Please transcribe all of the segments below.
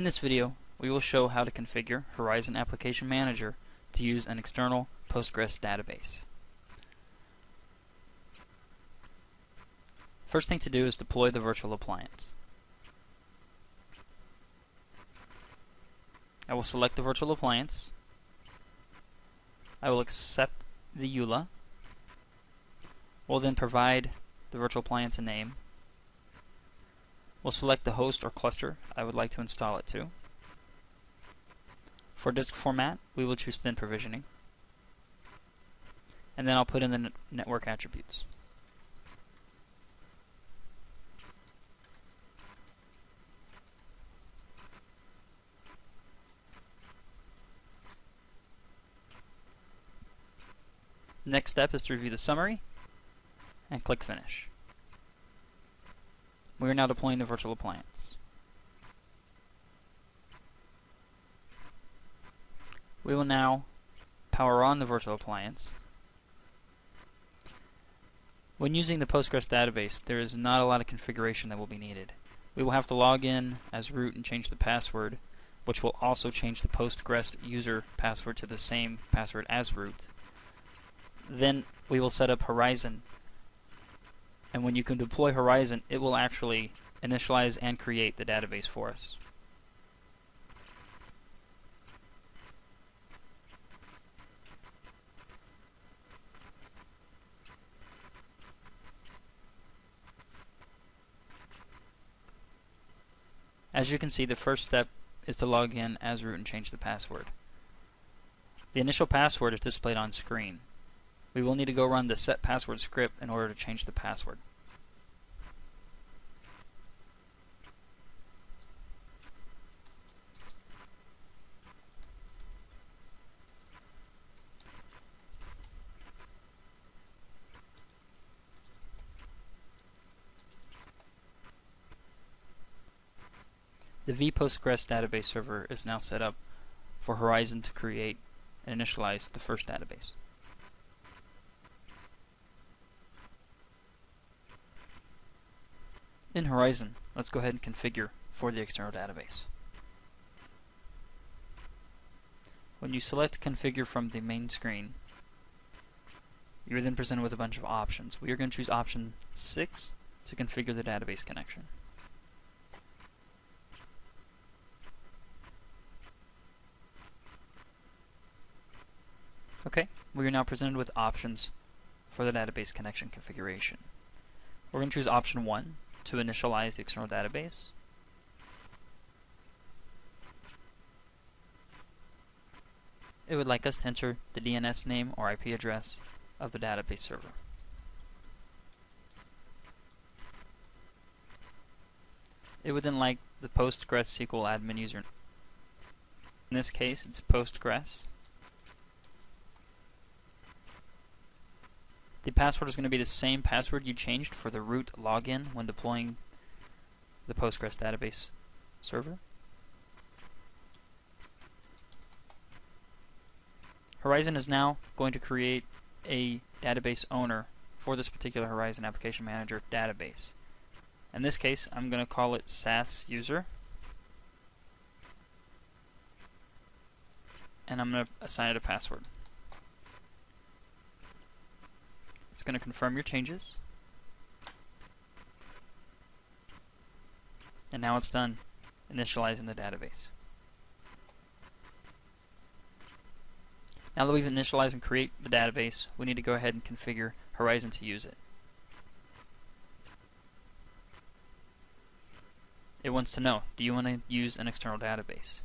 In this video, we will show how to configure Horizon Application Manager to use an external Postgres database. First thing to do is deploy the virtual appliance. I will select the virtual appliance. I will accept the EULA. We'll then provide the virtual appliance a name. We'll select the host or cluster I would like to install it to. For disk format, we will choose thin provisioning. And then I'll put in the network attributes. The next step is to review the summary and click Finish. We are now deploying the virtual appliance. We will now power on the virtual appliance. When using the Postgres database, there is not a lot of configuration that will be needed. We will have to log in as root and change the password, which will also change the Postgres user password to the same password as root. Then we will set up Horizon, and when you can deploy Horizon, it will actually initialize and create the database for us. As you can see, the first step is to log in as root and change the password. The initial password is displayed on screen. We will need to go run the set password script in order to change the password. The vPostgres database server is now set up for Horizon to create and initialize the first database. In Horizon, let's go ahead and configure for the external database. When you select Configure from the main screen, you are then presented with a bunch of options. We are going to choose option 6 to configure the database connection. Okay, we are now presented with options for the database connection configuration. We're going to choose option 1 to initialize the external database. It would like us to enter the DNS name or IP address of the database server. It would then like the Postgres SQL admin user. In this case, it's Postgres. The password is going to be the same password you changed for the root login when deploying the Postgres database server. Horizon is now going to create a database owner for this particular Horizon Application Manager database. In this case, I'm going to call it SAS user, and I'm going to assign it a password. It's going to confirm your changes. And now it's done initializing the database. Now that we've initialized and create the database, we need to go ahead and configure Horizon to use it. It wants to know, do you want to use an external database?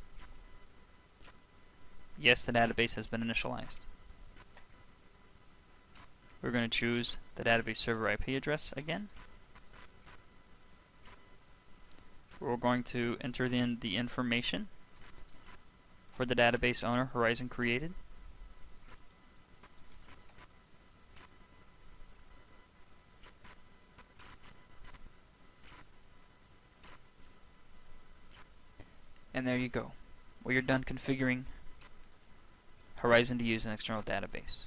Yes, the database has been initialized. We're going to choose the database server IP address again. We're going to enter in the information for the database owner Horizon created. And there you go. We are done configuring Horizon to use an external database.